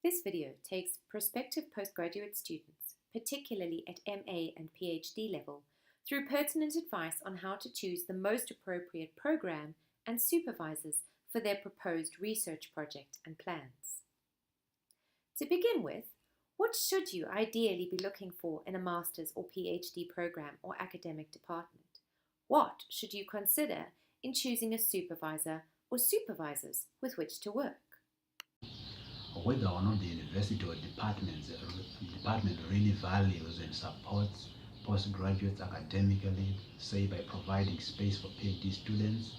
This video takes prospective postgraduate students, particularly at MA and PhD level, through pertinent advice on how to choose the most appropriate program and supervisors for their proposed research project and plans. To begin with, what should you ideally be looking for in a master's or PhD program or academic department? What should you consider in choosing a supervisor or supervisors with which to work? Whether or not the university or department really values and supports postgraduates academically, say by providing space for PhD students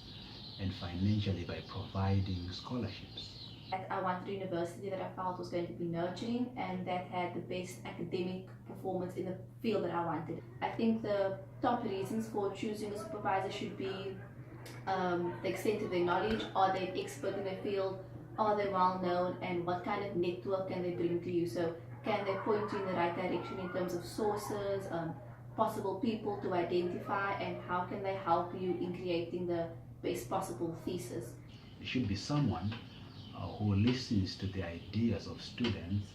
and financially by providing scholarships. I wanted a university that I felt was going to be nurturing and that had the best academic performance in the field that I wanted. I think the top reasons for choosing a supervisor should be the extent of their knowledge. Are they an expert in their field? Are they well known, and what kind of network can they bring to you? So can they point you in the right direction in terms of sources, possible people to identify, and how can they help you in creating the best possible thesis? It should be someone who listens to the ideas of students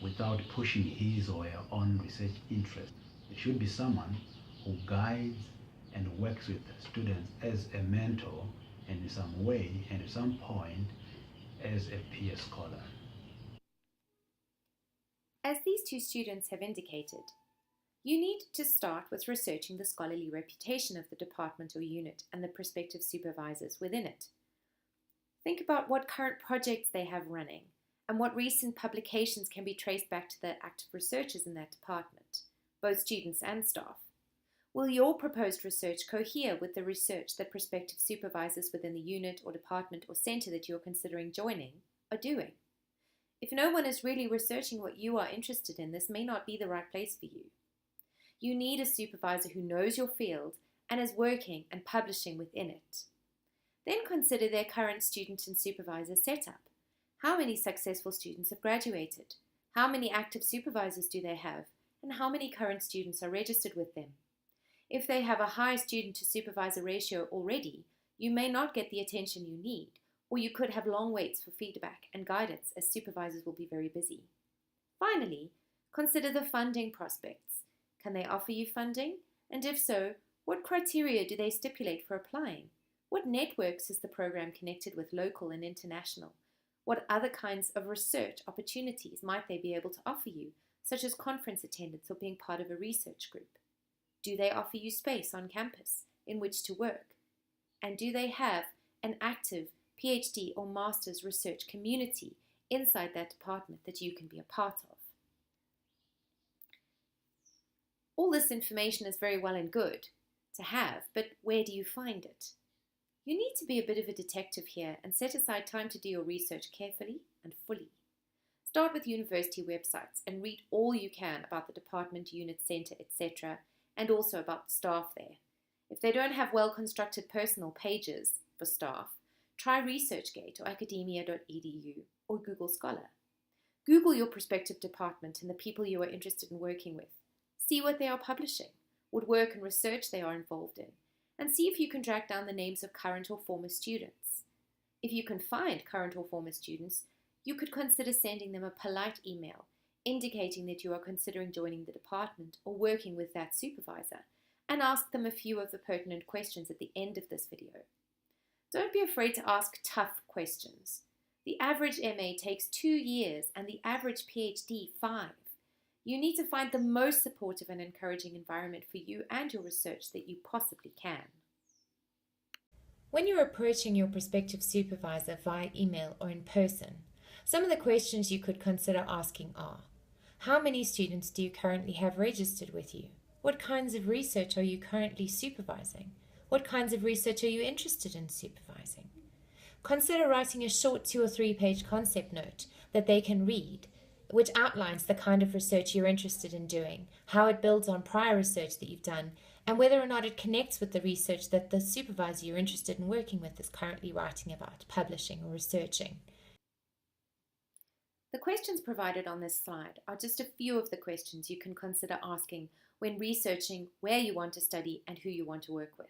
without pushing his or her own research interest. It should be someone who guides and works with students as a mentor and in some way and at some point as a peer scholar. As these two students have indicated, you need to start with researching the scholarly reputation of the department or unit and the prospective supervisors within it. Think about what current projects they have running and what recent publications can be traced back to the active researchers in that department, both students and staff. Will your proposed research cohere with the research that prospective supervisors within the unit or department or centre that you're considering joining are doing? If no one is really researching what you are interested in, this may not be the right place for you. You need a supervisor who knows your field and is working and publishing within it. Then consider their current student and supervisor setup. How many successful students have graduated? How many active supervisors do they have? And how many current students are registered with them? If they have a high student to supervisor ratio already, you may not get the attention you need, or you could have long waits for feedback and guidance as supervisors will be very busy. Finally, consider the funding prospects. Can they offer you funding? And if so, what criteria do they stipulate for applying? What networks is the program connected with, local and international? What other kinds of research opportunities might they be able to offer you, such as conference attendance or being part of a research group? Do they offer you space on campus in which to work? And do they have an active PhD or master's research community inside that department that you can be a part of? All this information is very well and good to have, but where do you find it? You need to be a bit of a detective here and set aside time to do your research carefully and fully. Start with university websites and read all you can about the department, unit, centre, etc., and also about the staff there. If they don't have well-constructed personal pages for staff, try ResearchGate or academia.edu or Google Scholar. Google your prospective department and the people you are interested in working with. See what they are publishing, what work and research they are involved in, and see if you can track down the names of current or former students. If you can find current or former students, you could consider sending them a polite email indicating that you are considering joining the department or working with that supervisor, and ask them a few of the pertinent questions at the end of this video. Don't be afraid to ask tough questions. The average MA takes 2 years and the average PhD 5. You need to find the most supportive and encouraging environment for you and your research that you possibly can. When you're approaching your prospective supervisor via email or in person, some of the questions you could consider asking are: how many students do you currently have registered with you? What kinds of research are you currently supervising? What kinds of research are you interested in supervising? Consider writing a short 2 or 3 page concept note that they can read, which outlines the kind of research you're interested in doing, how it builds on prior research that you've done, and whether or not it connects with the research that the supervisor you're interested in working with is currently writing about, publishing, or researching. The questions provided on this slide are just a few of the questions you can consider asking when researching where you want to study and who you want to work with.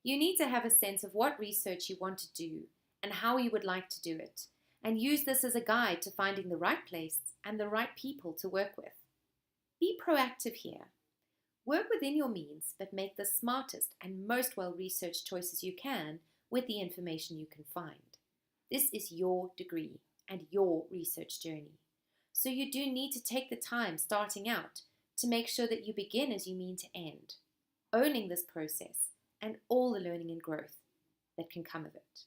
You need to have a sense of what research you want to do and how you would like to do it, and use this as a guide to finding the right place and the right people to work with. Be proactive here. Work within your means, but make the smartest and most well-researched choices you can with the information you can find. This is your degree and your research journey. So you do need to take the time starting out to make sure that you begin as you mean to end, owning this process and all the learning and growth that can come of it.